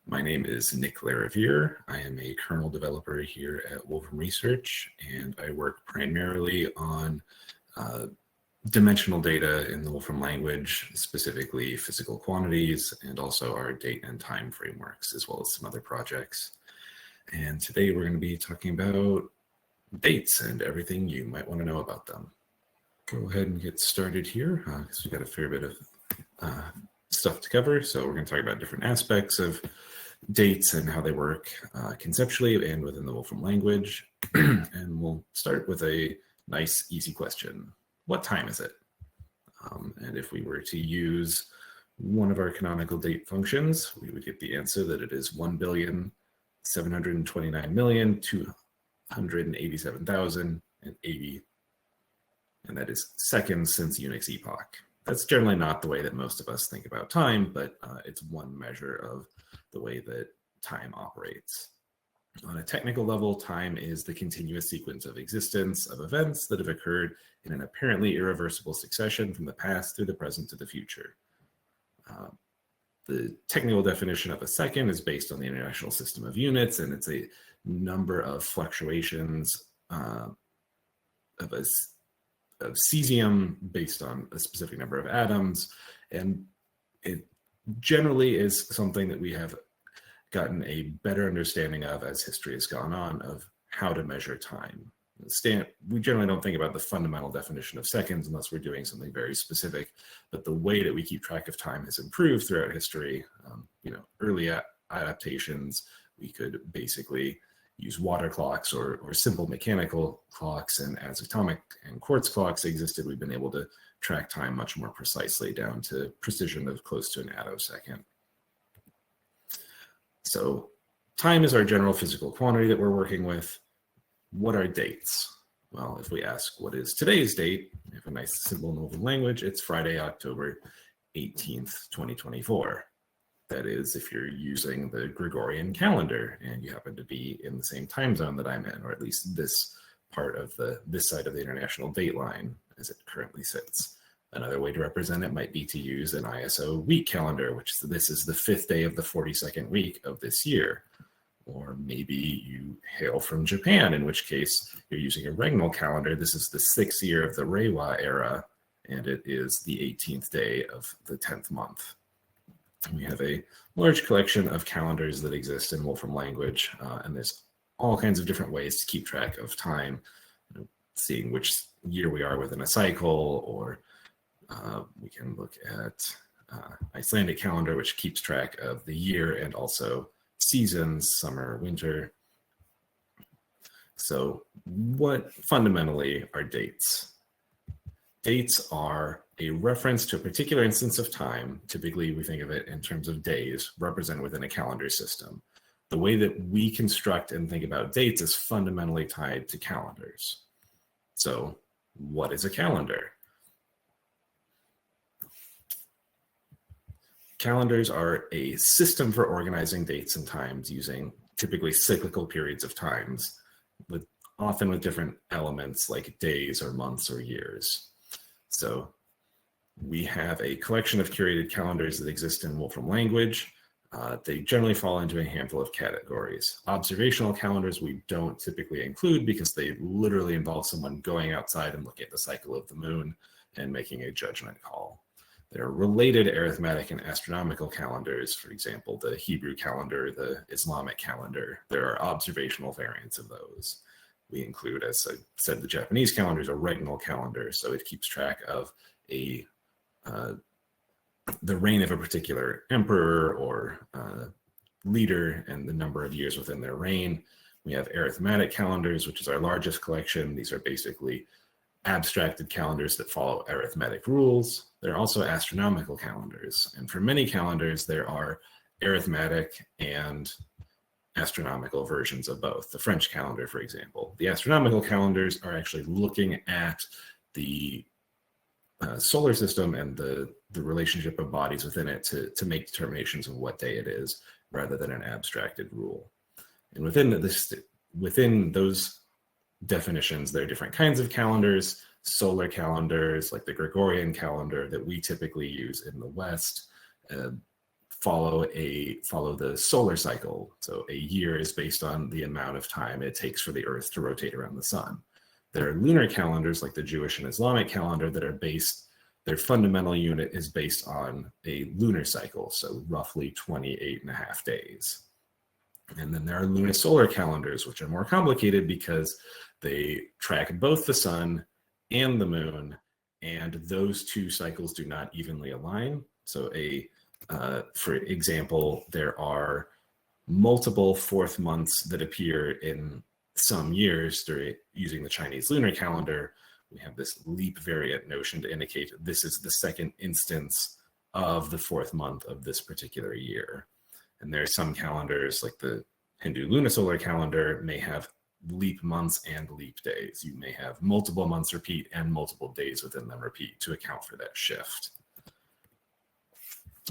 My name is Nick Lariviere. I am a kernel developer here at Wolfram Research, and I work primarily on dimensional data in the Wolfram language, specifically physical quantities, and also our date and time frameworks, as well as some other projects. And today we're going to be talking about dates and everything you might want to know about them. Go ahead and get started here, because we've got a fair bit of stuff to cover. So we're going to talk about different aspects of dates and how they work conceptually and within the Wolfram language. And we'll start with a nice, easy question. What time is it? And if we were to use one of our canonical date functions, we would get the answer that it is 1,729,287,080, and that is seconds since Unix epoch. That's generally not the way that most of us think about time, but it's one measure of the way that time operates. On a technical level, time is the continuous sequence of existence of events that have occurred in an apparently irreversible succession from the past through the present to the future. The technical definition of a second is based on the International System of Units, and it's a number of fluctuations of cesium based on a specific number of atoms, and it generally is something that we have gotten a better understanding of as history has gone on of how to measure time. We generally don't think about the fundamental definition of seconds unless we're doing something very specific, but the way that we keep track of time has improved throughout history. Early adaptations, we could basically use water clocks or simple mechanical clocks, and as atomic and quartz clocks existed, we've been able to track time much more precisely down to precision of close to an attosecond. So time is our general physical quantity that we're working with. What are dates? Well, if we ask what is today's date, we have a nice simple Wolfram language. It's Friday, October 18th, 2024. That is, if you're using the Gregorian calendar and you happen to be in the same time zone that I'm in, or at least this part of this side of the international date line as it currently sits. Another way to represent it might be to use an ISO week calendar, which this is the 5th day of the 42nd week of this year. Or maybe you hail from Japan, in which case you're using a regnal calendar. This is the 6th year of the Reiwa era, and it is the 18th day of the 10th month. We have a large collection of calendars that exist in Wolfram language, and there's all kinds of different ways to keep track of time, seeing which year we are within a cycle, or we can look at Icelandic calendar, which keeps track of the year and also seasons, summer, winter. So what fundamentally are dates? Dates are a reference to a particular instance of time. Typically, we think of it in terms of days represented within a calendar system. The way that we construct and think about dates is fundamentally tied to calendars. So what is a calendar? Calendars are a system for organizing dates and times using typically cyclical periods of times, often with different elements like days or months or years. So we have a collection of curated calendars that exist in Wolfram language. They generally fall into a handful of categories. Observational calendars we don't typically include because they literally involve someone going outside and looking at the cycle of the moon and making a judgment call. There are related arithmetic and astronomical calendars, for example, the Hebrew calendar, the Islamic calendar. There are observational variants of those. We include, as I said, the Japanese calendar is a regnal calendar, so it keeps track of the reign of a particular emperor or leader and the number of years within their reign. We have arithmetic calendars, which is our largest collection. These are basically abstracted calendars that follow arithmetic rules. There are also astronomical calendars, and for many calendars, there are arithmetic and astronomical versions of both. The French calendar, for example. The astronomical calendars are actually looking at the solar system and the relationship of bodies within it to make determinations of what day it is, rather than an abstracted rule. And within those definitions, there are different kinds of calendars, solar calendars like the Gregorian calendar that we typically use in the West, follow the solar cycle. So a year is based on the amount of time it takes for the Earth to rotate around the sun. There are lunar calendars like the Jewish and Islamic calendar that are based, their fundamental unit is based on a lunar cycle, so roughly 28.5 days. And then there are lunisolar calendars, which are more complicated because they track both the sun and the moon, and those two cycles do not evenly align. So for example, there are multiple fourth months that appear in some years using the Chinese lunar calendar. We have this leap variant notion to indicate this is the second instance of the fourth month of this particular year. And there are some calendars, like the Hindu lunisolar calendar, may have leap months and leap days. You may have multiple months repeat and multiple days within them repeat to account for that shift.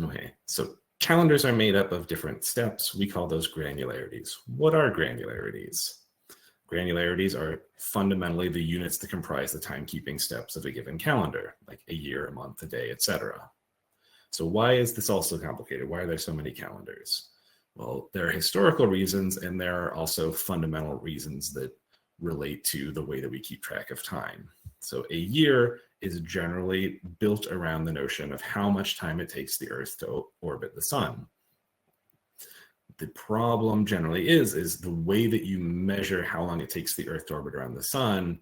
Okay, so calendars are made up of different steps. We call those granularities. What are granularities? Granularities are fundamentally the units that comprise the timekeeping steps of a given calendar, like a year, a month, a day, etc. So why is this also complicated? Why are there so many calendars? Well, there are historical reasons, and there are also fundamental reasons that relate to the way that we keep track of time. So a year is generally built around the notion of how much time it takes the Earth to orbit the sun. The problem generally is the way that you measure how long it takes the Earth to orbit around the sun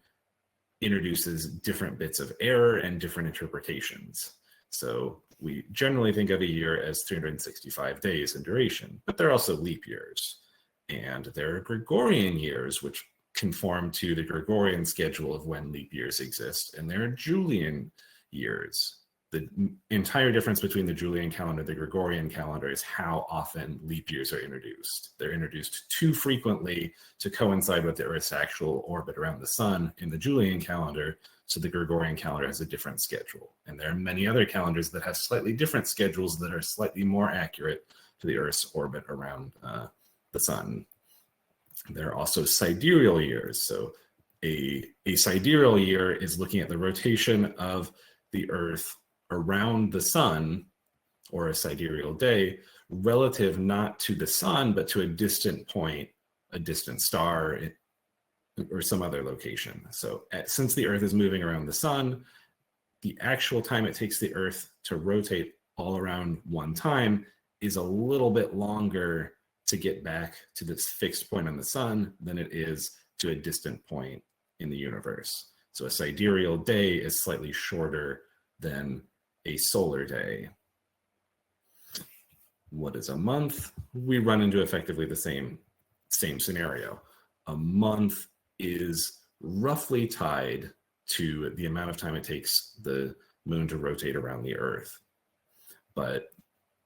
introduces different bits of error and different interpretations. So we generally think of a year as 365 days in duration, but there are also leap years. And there are Gregorian years, which conform to the Gregorian schedule of when leap years exist. And there are Julian years. The entire difference between the Julian calendar and the Gregorian calendar is how often leap years are introduced. They're introduced too frequently to coincide with the Earth's actual orbit around the sun in the Julian calendar, so the Gregorian calendar has a different schedule. And there are many other calendars that have slightly different schedules that are slightly more accurate to the Earth's orbit around the sun. There are also sidereal years. So a sidereal year is looking at the rotation of the Earth around the sun, or a sidereal day, relative not to the sun, but to a distant point, a distant star, or some other location. So since the Earth is moving around the sun, the actual time it takes the Earth to rotate all around one time is a little bit longer to get back to this fixed point on the sun than it is to a distant point in the universe. So a sidereal day is slightly shorter than a solar day. What is a month? We run into effectively the same scenario. A month is roughly tied to the amount of time it takes the moon to rotate around the Earth. But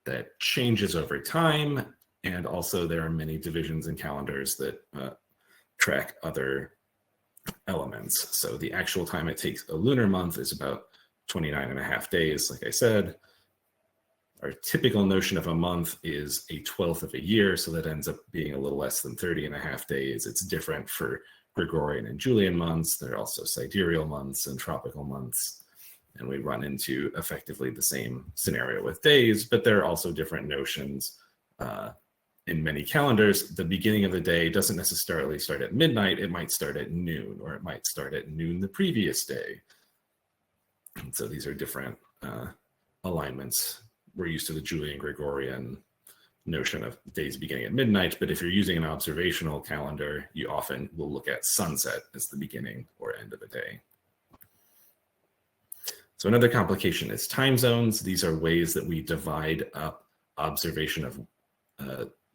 that changes over time, and also there are many divisions in calendars that track other elements. So the actual time it takes a lunar month is about 29.5 days, like I said. Our typical notion of a month is a 12th of a year, so that ends up being a little less than 30.5 days. It's different for Gregorian and Julian months. There are also sidereal months and tropical months, and we run into effectively the same scenario with days, but there are also different notions. In many calendars, the beginning of the day doesn't necessarily start at midnight. It might start at noon, or it might start at noon the previous day. And so these are different alignments. We're used to the Julian Gregorian notion of days beginning at midnight, but if you're using an observational calendar, you often will look at sunset as the beginning or end of a day. So another complication is time zones. These are ways that we divide up observation of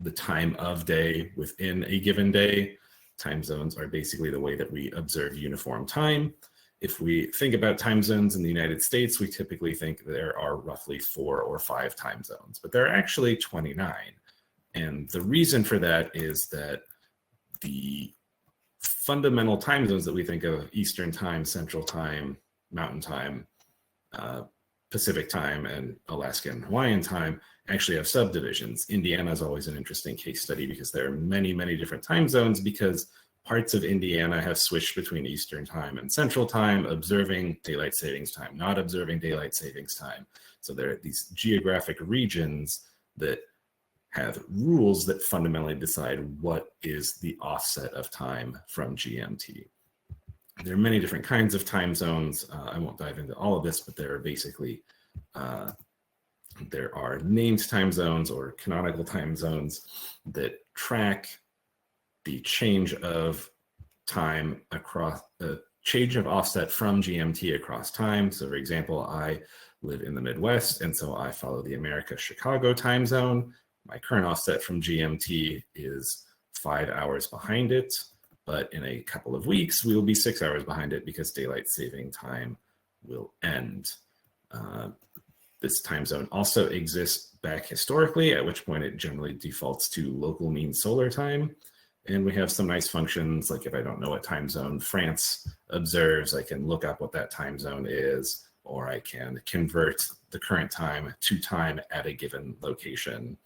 the time of day within a given day. Time zones are basically the way that we observe uniform time. If we think about time zones in the United States, we typically think there are roughly 4 or 5 time zones, but there are actually 29. And the reason for that is that the fundamental time zones that we think of, Eastern time, Central time, Mountain time, Pacific time, and Alaska and Hawaiian time, actually have subdivisions. Indiana is always an interesting case study because there are many, many different time zones, because parts of Indiana have switched between Eastern time and Central time, observing daylight savings time, not observing daylight savings time. So there are these geographic regions that have rules that fundamentally decide what is the offset of time from GMT. There are many different kinds of time zones. I won't dive into all of this, but there are basically, there are named time zones or canonical time zones that track the change of time across, change of offset from GMT across time. So for example, I live in the Midwest, and so I follow the America-Chicago time zone. My current offset from GMT is 5 hours behind it, but in a couple of weeks, we will be 6 hours behind it because daylight saving time will end. This time zone also exists back historically, at which point it generally defaults to local mean solar time. And we have some nice functions, like if I don't know what time zone France observes, I can look up what that time zone is, or I can convert the current time to time at a given location.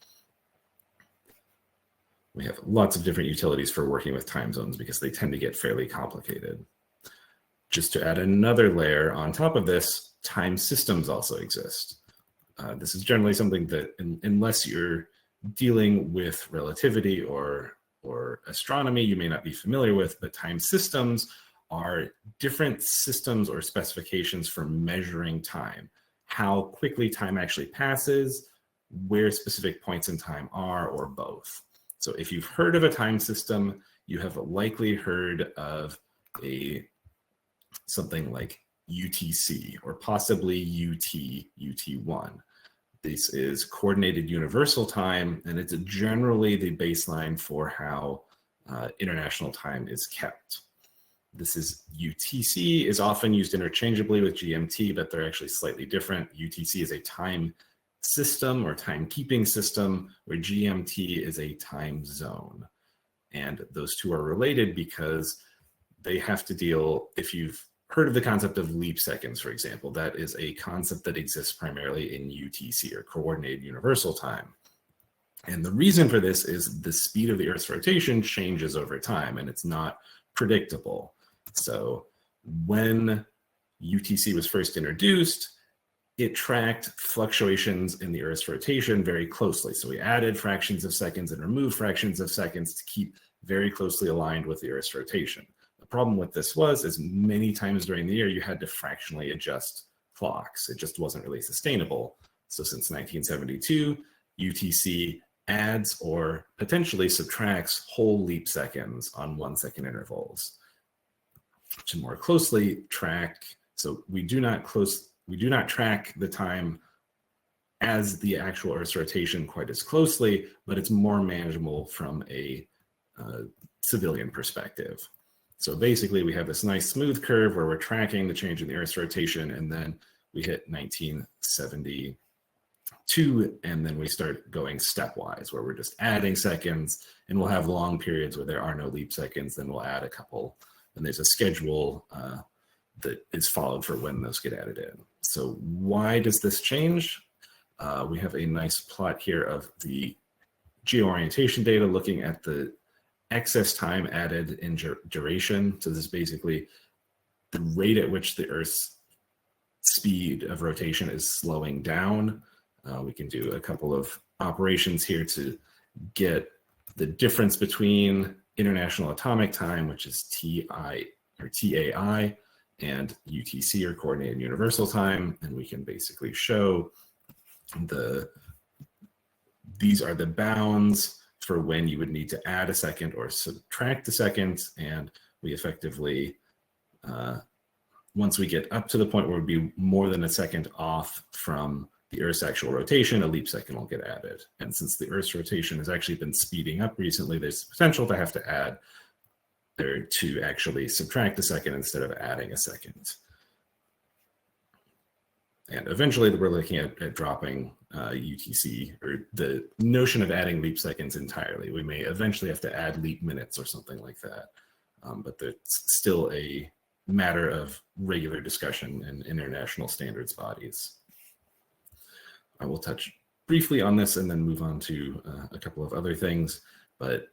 We have lots of different utilities for working with time zones because they tend to get fairly complicated. Just to add another layer on top of this, time systems also exist. This is generally something that, unless you're dealing with relativity or astronomy, you may not be familiar with, but time systems are different systems or specifications for measuring time, how quickly time actually passes, where specific points in time are, or both. So if you've heard of a time system, you have likely heard of something like UTC or possibly UT1. This is coordinated universal time, and it's generally the baseline for how international time is kept. This is UTC is often used interchangeably with GMT, but they're actually slightly different. UTC is a time system or timekeeping system, where GMT is a time zone. And those two are related because they have to deal, if you've heard of the concept of leap seconds, for example, that is a concept that exists primarily in UTC, or coordinated universal time. And the reason for this is the speed of the Earth's rotation changes over time, and it's not predictable. So when UTC was first introduced, it tracked fluctuations in the Earth's rotation very closely. So we added fractions of seconds and removed fractions of seconds to keep very closely aligned with the Earth's rotation. The problem with this is many times during the year, you had to fractionally adjust clocks. It just wasn't really sustainable. So since 1972, UTC adds or potentially subtracts whole leap seconds on 1 second intervals to more closely track. So we do not track the time as the actual Earth's rotation quite as closely, but it's more manageable from a civilian perspective. So basically, we have this nice smooth curve where we're tracking the change in the Earth's rotation, and then we hit 1972, and then we start going stepwise, where we're just adding seconds, and we'll have long periods where there are no leap seconds, then we'll add a couple, and there's a schedule that is followed for when those get added in. So why does this change? We have a nice plot here of the geoorientation data looking at the excess time added in duration. So this is basically the rate at which the Earth's speed of rotation is slowing down. We can do a couple of operations here to get the difference between international atomic time, which is TI or TAI, and UTC, or coordinated universal time, and we can basically show these are the bounds for when you would need to add a second or subtract a second, and we effectively, once we get up to the point where it would be more than a second off from the Earth's actual rotation, a leap second will get added. And since the Earth's rotation has actually been speeding up recently, there's potential to have to add there to actually subtract a second instead of adding a second. And eventually we're looking at dropping UTC, or the notion of adding leap seconds entirely. We may eventually have to add leap minutes or something like that. But it's still a matter of regular discussion in international standards bodies. I will touch briefly on this and then move on to a couple of other things. But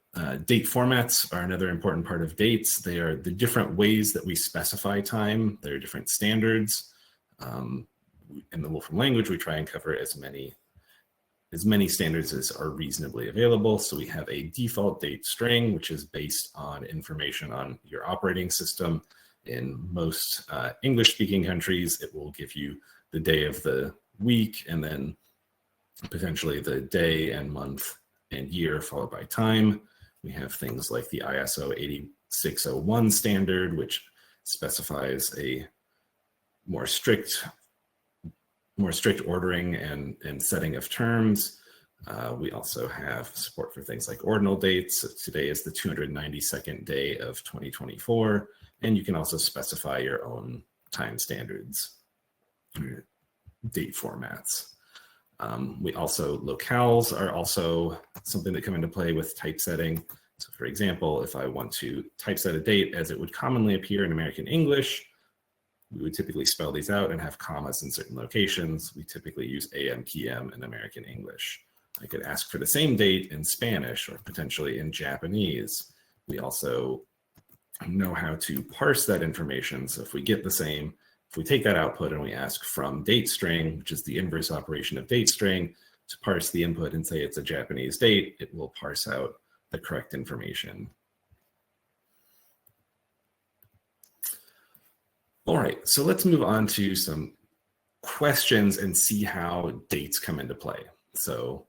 date formats are another important part of dates. They are the different ways that we specify time. There are different standards. In the Wolfram language, we try and cover as many as many standards as are reasonably available. So we have a default date string, which is based on information on your operating system. In most English-speaking countries, it will give you the day of the week and then potentially the day and month and year followed by time. We have things like the ISO 8601 standard, which specifies a more strict ordering and setting of terms. We also have support for things like ordinal dates. So today is the 292nd day of 2024, and you can also specify your own time standards, date formats. Locales are also something that come into play with typesetting. So for example, if I want to typeset a date as it would commonly appear in American English, we would typically spell these out and have commas in certain locations. We typically use AM, PM in American English. I could ask for the same date in Spanish or potentially in Japanese. We also know how to parse that information. So if we get the same, if we take that output and we ask from date string, which is the inverse operation of date string, to parse the input and say it's a Japanese date, it will parse out the correct information. All right, so let's move on to some questions and see how dates come into play. So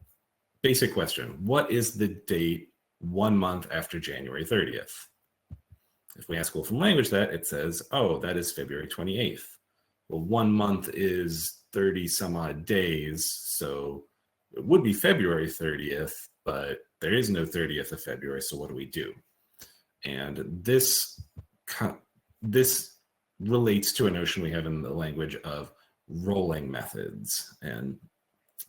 basic question, what is the date 1 month after January 30th? If we ask Wolfram Language that, it says, oh, that is February 28th. Well, 1 month is 30 some odd days, so it would be February 30th, but there is no 30th of February, so what do we do? And this relates to a notion we have in the language of rolling methods. And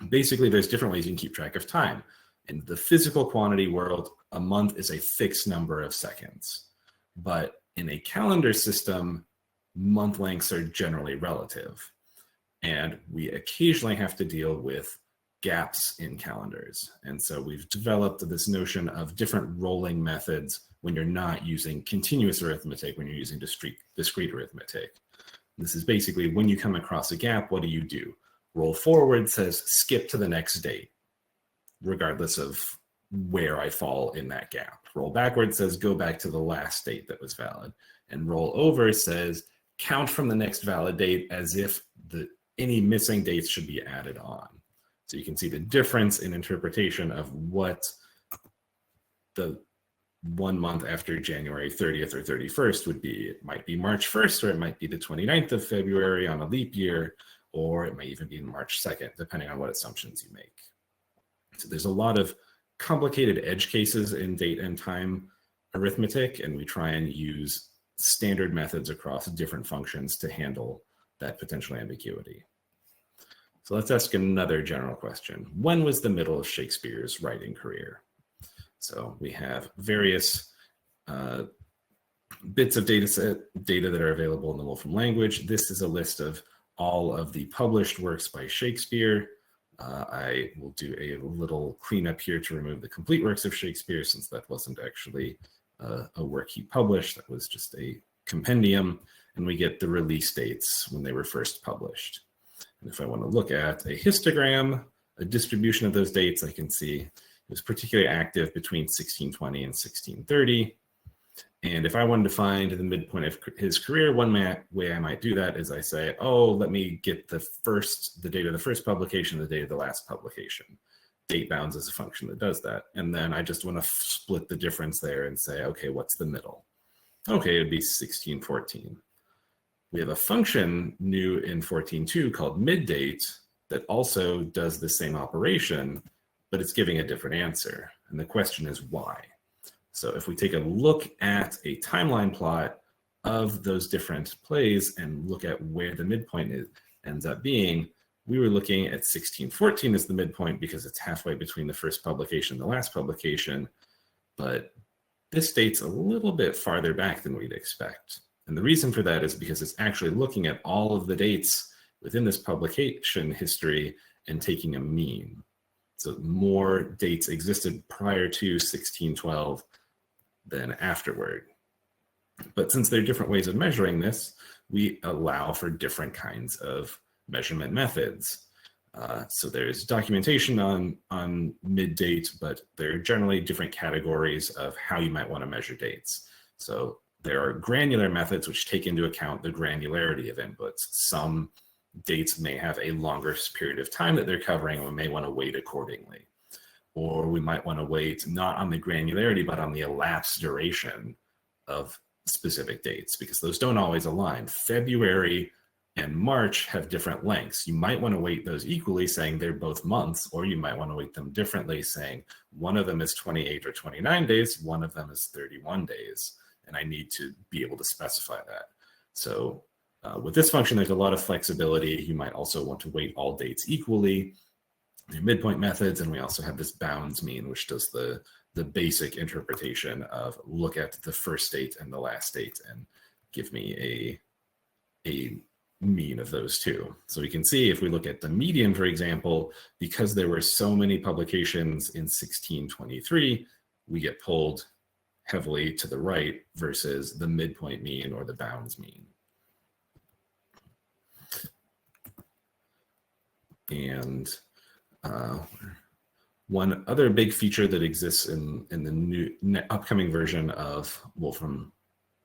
basically, there's different ways you can keep track of time. In the physical quantity world, a month is a fixed number of seconds. But in a calendar system, month lengths are generally relative. And we occasionally have to deal with gaps in calendars. And so we've developed this notion of different rolling methods when you're not using continuous arithmetic, when you're using discrete arithmetic. This is basically when you come across a gap, what do? Roll forward says skip to the next date, regardless of where I fall in that gap. Roll backward says go back to the last date that was valid. And roll over says count from the next valid date as if any missing dates should be added on. So you can see the difference in interpretation of what the 1 month after January 30th or 31st would be. It might be March 1st, or it might be the 29th of February on a leap year, or it might even be March 2nd, depending on what assumptions you make. So there's a lot of complicated edge cases in date and time arithmetic, and we try and use standard methods across different functions to handle that potential ambiguity. So let's ask another general question. When was the middle of Shakespeare's writing career? So we have various bits of data that are available in the Wolfram language. This is a list of all of the published works by Shakespeare. I will do a little cleanup here to remove the complete works of Shakespeare, since that wasn't actually a work he published. That was just a compendium, and we get the release dates when they were first published. And if I want to look at a histogram, a distribution of those dates, I can see it was particularly active between 1620 and 1630. And if I wanted to find the midpoint of his career, one way I might do that is I say, oh, let me get the date of the first publication, the date of the last publication. Date bounds is a function that does that. And then I just want to split the difference there and say, okay, what's the middle? Okay, it'd be 1614. We have a function new in 14.2 called middate that also does the same operation, but it's giving a different answer. And the question is why? So if we take a look at a timeline plot of those different plays and look at where the midpoint ends up being, we were looking at 1614 as the midpoint because it's halfway between the first publication and the last publication, but this date's a little bit farther back than we'd expect. And the reason for that is because it's actually looking at all of the dates within this publication history and taking a mean. So more dates existed prior to 1612 than afterward. But since there are different ways of measuring this, we allow for different kinds of measurement methods. So there's documentation on mid date, but there are generally different categories of how you might want to measure dates. So there are granular methods which take into account the granularity of inputs. Some dates may have a longer period of time that they're covering, and we may want to weight accordingly. Or we might want to weight not on the granularity, but on the elapsed duration of specific dates, because those don't always align. February and March have different lengths. You might want to weight those equally, saying they're both months, or you might want to weight them differently, saying one of them is 28 or 29 days, one of them is 31 days, and I need to be able to specify that. So with this function, there's a lot of flexibility. You might also want to weight all dates equally, your midpoint methods, and we also have this bounds mean, which does the basic interpretation of look at the first date and the last date and give me a mean of those two. So we can see if we look at the median, for example, because there were so many publications in 1623, we get pulled heavily to the right versus the midpoint mean or the bounds mean. And one other big feature that exists in the new upcoming version of Wolfram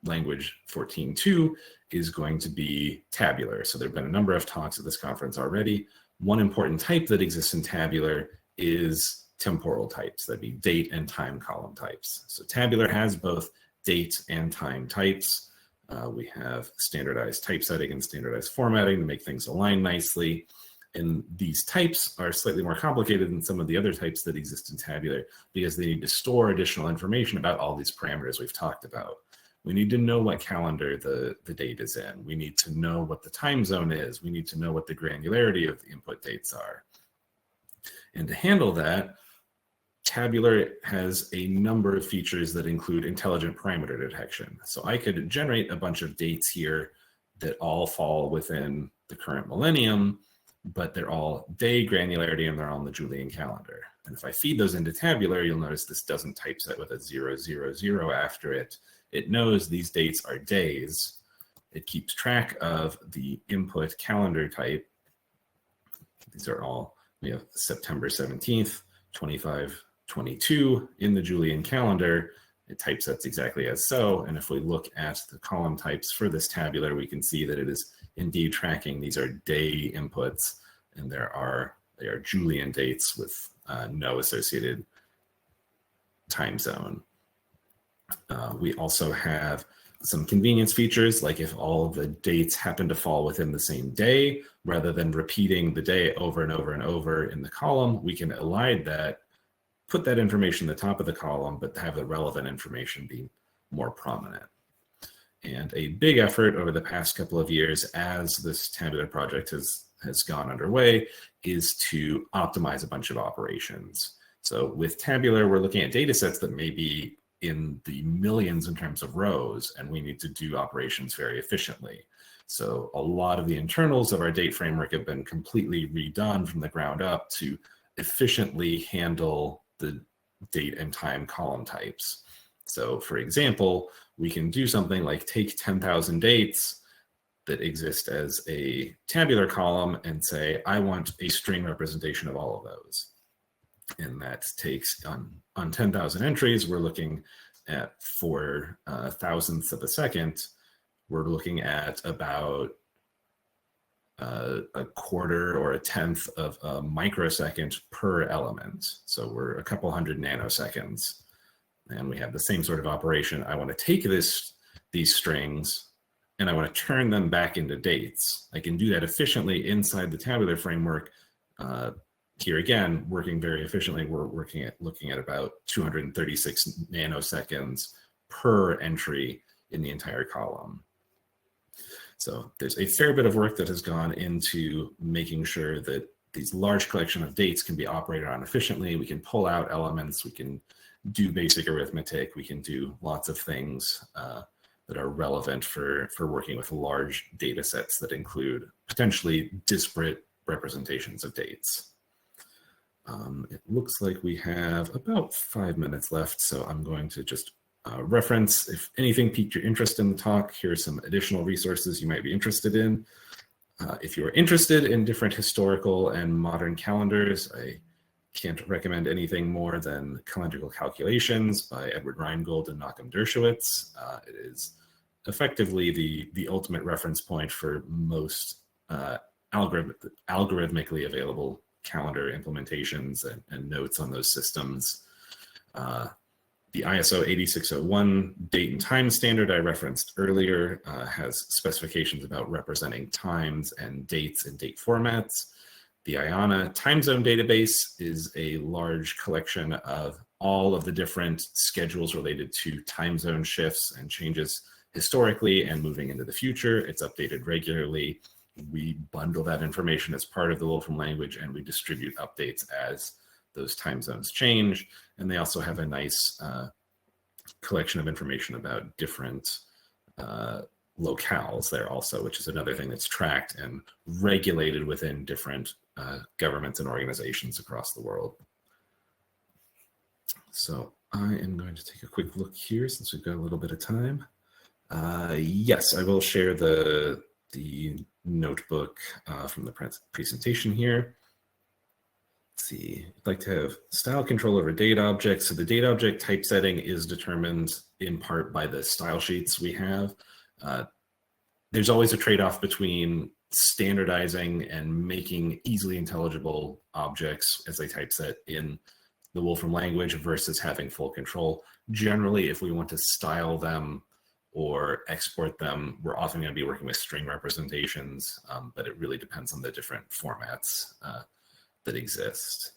Language 14.2 is going to be tabular. So there have been a number of talks at this conference already. One important type that exists in tabular is temporal types. That'd be date and time column types. So tabular has both date and time types. We have standardized typesetting and standardized formatting to make things align nicely. And these types are slightly more complicated than some of the other types that exist in tabular because they need to store additional information about all these parameters we've talked about. We need to know what calendar the date is in. We need to know what the time zone is. We need to know what the granularity of the input dates are. And to handle that, tabular has a number of features that include intelligent parameter detection. So I could generate a bunch of dates here that all fall within the current millennium, but they're all day granularity and they're all in the Julian calendar. And if I feed those into tabular, you'll notice this doesn't typeset with a 000 after it. It knows these dates are days. It keeps track of the input calendar type. These are all, we have September 17th, 2522 in the Julian calendar. It typesets exactly as so. And if we look at the column types for this tabular, we can see that it is indeed tracking. These are day inputs, and they are Julian dates with no associated time zone. We also have some convenience features, like if all of the dates happen to fall within the same day, rather than repeating the day over and over and over in the column, we can elide that, put that information at the top of the column, but have the relevant information be more prominent. And a big effort over the past couple of years as this tabular project has gone underway is to optimize a bunch of operations. So with tabular, we're looking at data sets that may be in the millions in terms of rows, and we need to do operations very efficiently. So a lot of the internals of our date framework have been completely redone from the ground up to efficiently handle the date and time column types. So for example, we can do something like take 10,000 dates that exist as a tabular column and say, I want a string representation of all of those. And that takes on 10,000 entries, we're looking at 4 thousandths of a second. We're looking at about a quarter or a tenth of a microsecond per element. So we're a couple hundred nanoseconds. And we have the same sort of operation. I want to take these strings and I want to turn them back into dates. I can do that efficiently inside the tabular framework. Here again, working very efficiently, we're looking at about 236 nanoseconds per entry in the entire column. So there's a fair bit of work that has gone into making sure that these large collection of dates can be operated on efficiently. We can pull out elements, we can do basic arithmetic, we can do lots of things that are relevant for working with large data sets that include potentially disparate representations of dates. It looks like we have about 5 minutes left, so I'm going to just reference, if anything piqued your interest in the talk, here are some additional resources you might be interested in. If you're interested in different historical and modern calendars, I can't recommend anything more than Calendrical Calculations by Edward Reingold and Malcolm Dershowitz. It is effectively the ultimate reference point for most algorithmically available calendar implementations and notes on those systems. The ISO 8601 date and time standard I referenced earlier has specifications about representing times and dates in date formats. The IANA time zone database is a large collection of all of the different schedules related to time zone shifts and changes historically and moving into the future. It's updated regularly. We bundle that information as part of the Wolfram language, and we distribute updates as those time zones change. And they also have a nice collection of information about different locales there also, which is another thing that's tracked and regulated within different governments and organizations across the world. So I am going to take a quick look here since we've got a little bit of time. Yes, I will share the notebook from the presentation here. Let's see, I'd like to have style control over date objects. So the date object typesetting is determined in part by the style sheets we have. There's always a trade-off between standardizing and making easily intelligible objects as they typeset in the Wolfram language versus having full control. Generally, if we want to style them or export them, we're often going to be working with string representations, but it really depends on the different formats that exist.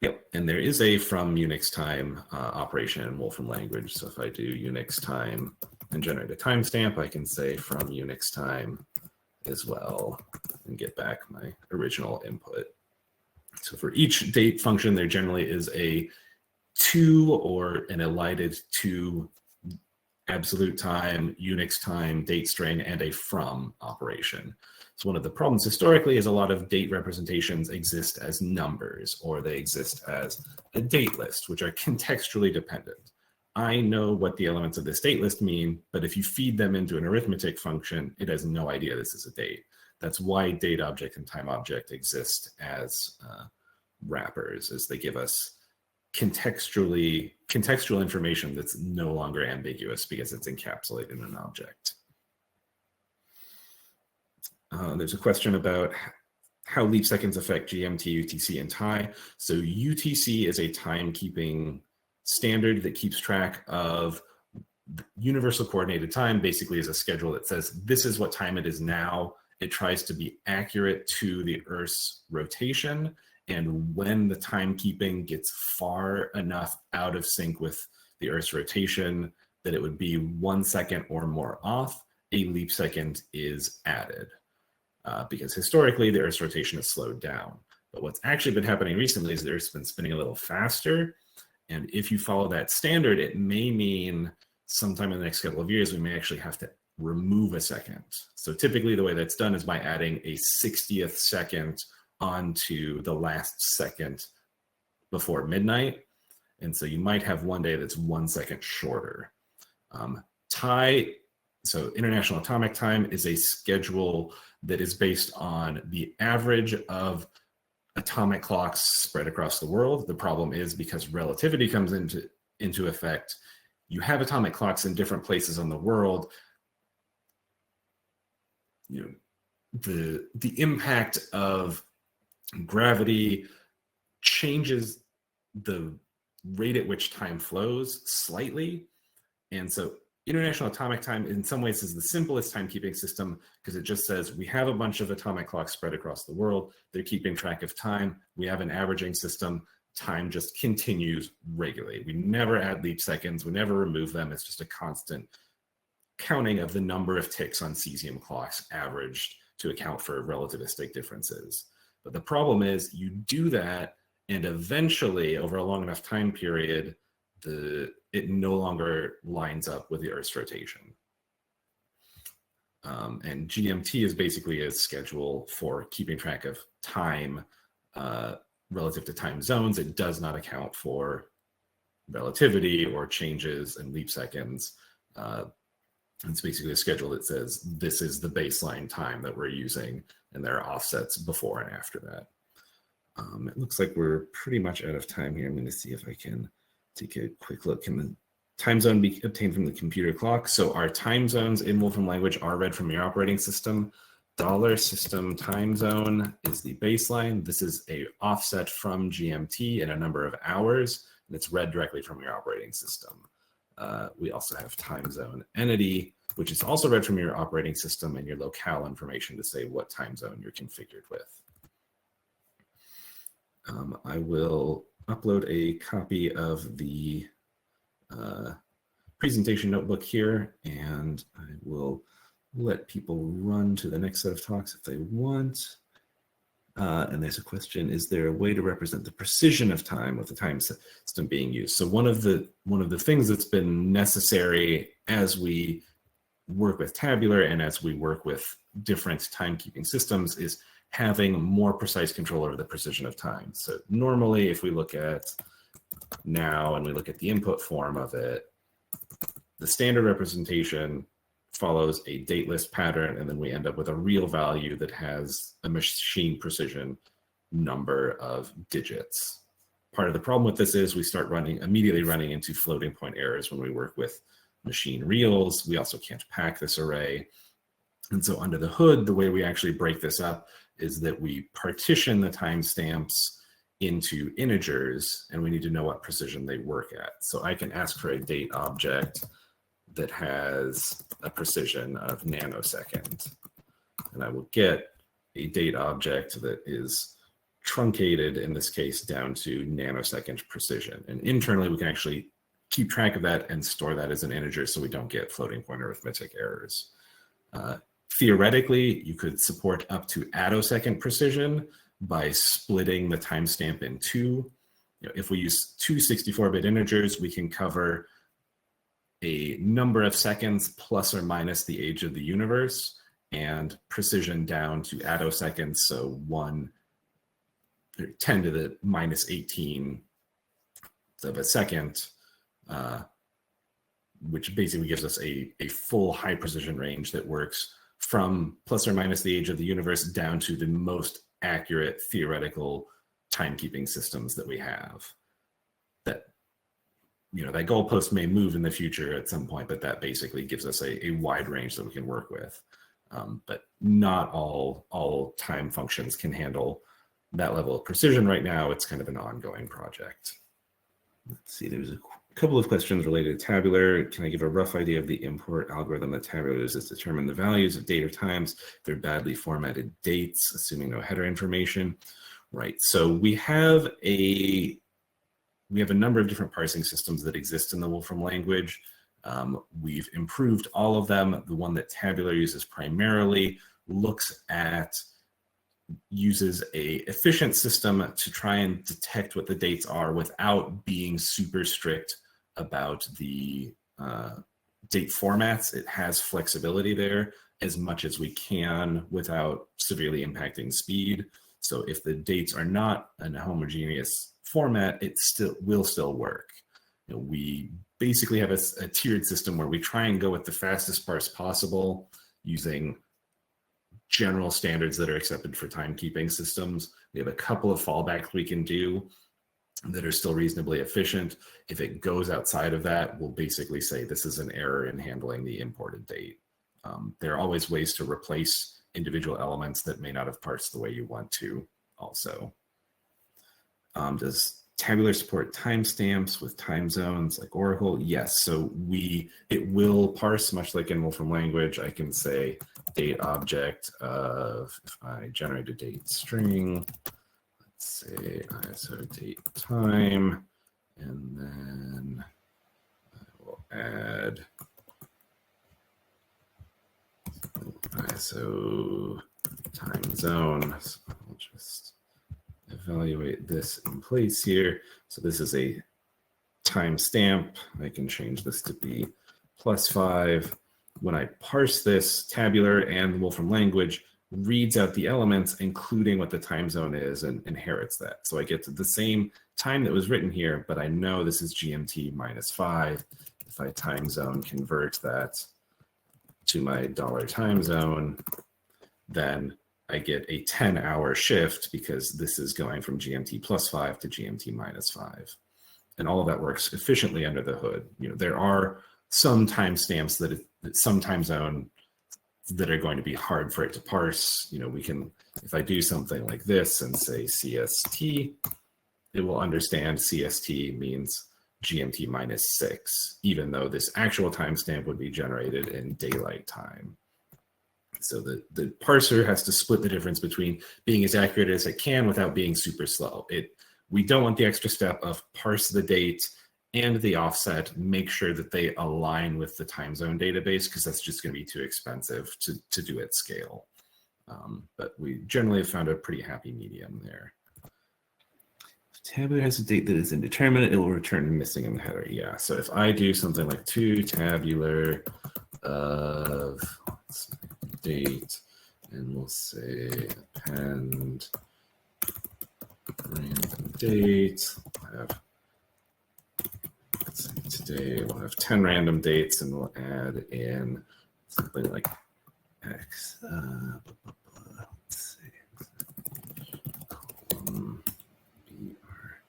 Yep, and there is a from Unix time operation in Wolfram language. So if I do Unix time and generate a timestamp, I can say from Unix time as well and get back my original input. So for each date function, there generally is a to or an elided to absolute time, Unix time, date string, and a from operation. So one of the problems historically is a lot of date representations exist as numbers, or they exist as a date list, which are contextually dependent. I know what the elements of this date list mean, but if you feed them into an arithmetic function, it has no idea this is a date. That's why date object and time object exist as wrappers, as they give us contextual information that's no longer ambiguous because it's encapsulated in an object. There's a question about how leap seconds affect GMT, UTC, and TIE. So UTC is a timekeeping standard that keeps track of universal coordinated time, basically is a schedule that says this is what time it is now. It tries to be accurate to the Earth's rotation. And when the timekeeping gets far enough out of sync with the Earth's rotation that it would be 1 second or more off, a leap second is added. Because historically, the Earth's rotation has slowed down. But what's actually been happening recently is the Earth's been spinning a little faster. And if you follow that standard, it may mean sometime in the next couple of years, we may actually have to remove a second. So typically the way that's done is by adding a 60th second onto the last second before midnight. And so you might have one day that's 1 second shorter. So International Atomic Time is a schedule that is based on the average of atomic clocks spread across the world. The problem is because relativity comes into effect, you have atomic clocks in different places on the world. You know, the impact of gravity changes the rate at which time flows slightly. And so International Atomic Time in some ways is the simplest timekeeping system because it just says we have a bunch of atomic clocks spread across the world. They're keeping track of time. We have an averaging system. Time just continues regularly. We never add leap seconds. We never remove them. It's just a constant counting of the number of ticks on cesium clocks averaged to account for relativistic differences. But the problem is you do that, and eventually, over a long enough time period, it no longer lines up with the Earth's rotation. And GMT is basically a schedule for keeping track of time relative to time zones. It does not account for relativity or changes in leap seconds. It's basically a schedule that says this is the baseline time that we're using, and there are offsets before and after that. It looks like we're pretty much out of time here. I'm going to see if I can take a quick look. Can the time zone be obtained from the computer clock? So our time zones in Wolfram Language are read from your operating system. $system time zone is the baseline. This is a offset from GMT in a number of hours, and it's read directly from your operating system. We also have time zone entity, which is also read from your operating system and your locale information to say what time zone you're configured with. I will upload a copy of the presentation notebook here, and I will let people run to the next set of talks if they want. And there's a question: is there a way to represent the precision of time with the time system being used? So one of the things that's been necessary as we work with tabular and as we work with different timekeeping systems is having more precise control over the precision of time. So normally, if we look at now and we look at the input form of it, the standard representation follows a date list pattern, and then we end up with a real value that has a machine precision number of digits. Part of the problem with this is we start immediately running into floating point errors when we work with machine reals. We also can't pack this array. And so under the hood, the way we actually break this up is that we partition the timestamps into integers, and we need to know what precision they work at. So I can ask for a date object that has a precision of nanosecond, and I will get a date object that is truncated, in this case, down to nanosecond precision. And internally, we can actually keep track of that and store that as an integer so we don't get floating point arithmetic errors. Theoretically, you could support up to attosecond precision by splitting the timestamp in two. If we use two 64-bit integers, we can cover a number of seconds plus or minus the age of the universe, and precision down to attoseconds, so 10 to the minus 18 of a second, which basically gives us a full high precision range that works from plus or minus the age of the universe down to the most accurate theoretical timekeeping systems that we have. That goalpost may move in the future at some point, but that basically gives us a wide range that we can work with. But not all time functions can handle that level of precision right now. It's kind of an ongoing project. Let's see, there's a couple of questions related to tabular. Can I give a rough idea of the import algorithm that tabular uses to determine the values of date or times? They're badly formatted dates, assuming no header information. Right, so we have a number of different parsing systems that exist in the Wolfram language. We've improved all of them. The one that tabular uses primarily uses a efficient system to try and detect what the dates are without being super strict about the date formats. It has flexibility there as much as we can without severely impacting speed. So if the dates are not in a homogeneous format, it will still work. We basically have a tiered system where we try and go with the fastest parse possible using general standards that are accepted for timekeeping systems. We have a couple of fallbacks we can do that are still reasonably efficient. If it goes outside of that, we'll basically say this is an error in handling the imported date. There are always ways to replace individual elements that may not have parsed the way you want to also. Does tabular support timestamps with time zones like Oracle? Yes, so it will parse much like in Wolfram language. I can say date object of, if I generate a date string, let's say ISO date time, and then I will add ISO time zone. So I'll just evaluate this in place here. So this is a timestamp. I can change this to be +5. When I parse this, tabular and Wolfram language reads out the elements, including what the time zone is, and inherits that. So I get to the same time that was written here, but I know this is GMT -5. If I time zone convert that to my $time zone, then I get a 10-hour shift because this is going from GMT +5 to GMT -5. And all of that works efficiently under the hood. There are some timestamps that some time zone that are going to be hard for it to parse. We can, if I do something like this and say CST, it will understand CST means GMT -6, even though this actual timestamp would be generated in daylight time. So the parser has to split the difference between being as accurate as it can without being super slow. We don't want the extra step of parse the date and the offset, make sure that they align with the time zone database, because that's just going to be too expensive to do at scale. But we generally have found a pretty happy medium there. If tabular has a date that is indeterminate, it will return missing in the header. Yeah, so if I do something like to tabular of date, and we'll say append random date, let's say today we'll have 10 random dates, and we'll add in something like X. Let's see. Column BR.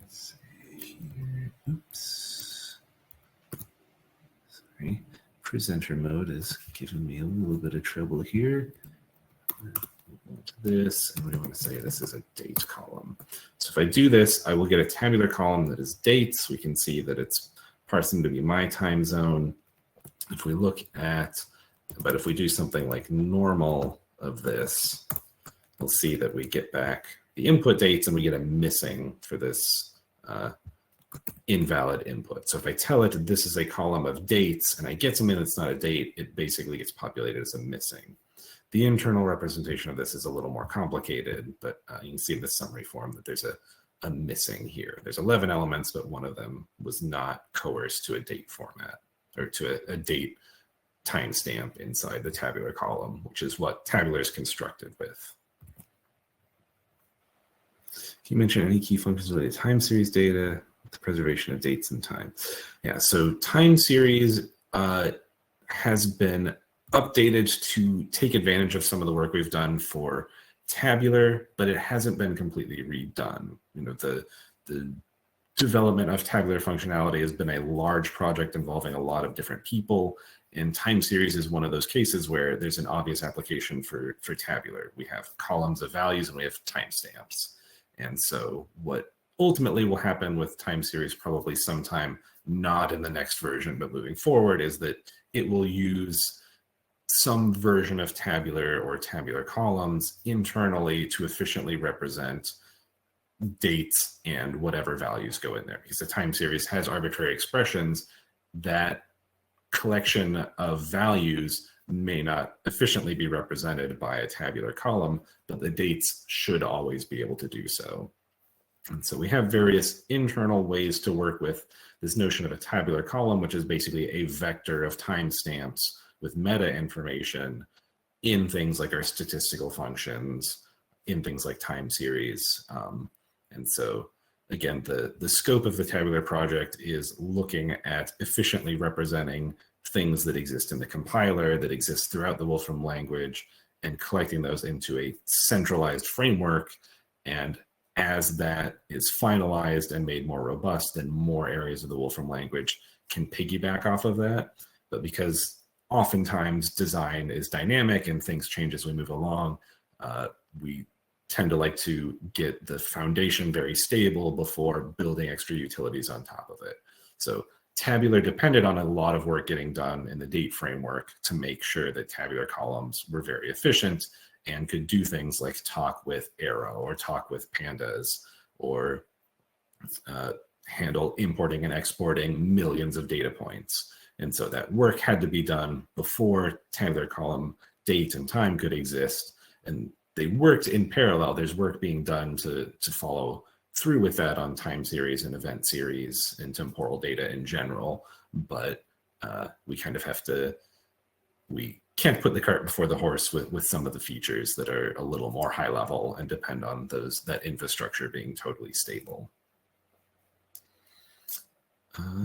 Let's see here. Oops. Sorry. Presenter mode is giving me a little bit of trouble here. To this, and we want to say this is a date column. So if I do this, I will get a tabular column that is dates. We can see that it's parsing to be my time zone. If we look at, but if we do something like normal of this, we'll see that we get back the input dates and we get a missing for this invalid input. So if I tell it this is a column of dates and I get something that's not a date, it basically gets populated as a missing. The internal representation of this is a little more complicated, but you can see in the summary form that there's a missing here. There's 11 elements, but one of them was not coerced to a date format, or to a date timestamp inside the tabular column, which is what tabular is constructed with. Can you mention any key functions related to time series data, the preservation of dates and time? Yeah, so time series has been updated to take advantage of some of the work we've done for tabular, but it hasn't been completely redone. The development of tabular functionality has been a large project involving a lot of different people, and time series is one of those cases where there's an obvious application for tabular. We have columns of values and we have timestamps. And so what ultimately will happen with time series, probably sometime not in the next version, but moving forward, is that it will use some version of tabular or tabular columns internally to efficiently represent dates and whatever values go in there. Because the time series has arbitrary expressions, that collection of values may not efficiently be represented by a tabular column, but the dates should always be able to do so. And so we have various internal ways to work with this notion of a tabular column, which is basically a vector of timestamps with meta information in things like our statistical functions, in things like time series. And so again, the scope of the tabular project is looking at efficiently representing things that exist in the compiler, that exist throughout the Wolfram language, and collecting those into a centralized framework. And as that is finalized and made more robust, then more areas of the Wolfram language can piggyback off of that. But because oftentimes design is dynamic and things change as we move along, we tend to like to get the foundation very stable before building extra utilities on top of it. So tabular depended on a lot of work getting done in the date framework to make sure that tabular columns were very efficient and could do things like talk with arrow or talk with pandas, or handle importing and exporting millions of data points. And so that work had to be done before tabular column date and time could exist. And they worked in parallel. There's work being done to follow through with that on time series and event series and temporal data in general. But we kind of have to, we can't put the cart before the horse with some of the features that are a little more high level and depend on that infrastructure being totally stable.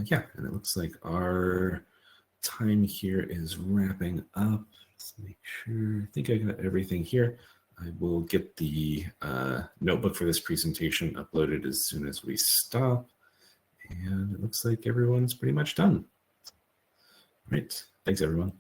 Yeah, and it looks like our time here is wrapping up. Let's make sure. I think I got everything here. I will get the notebook for this presentation uploaded as soon as we stop. And it looks like everyone's pretty much done. All right. Thanks, everyone.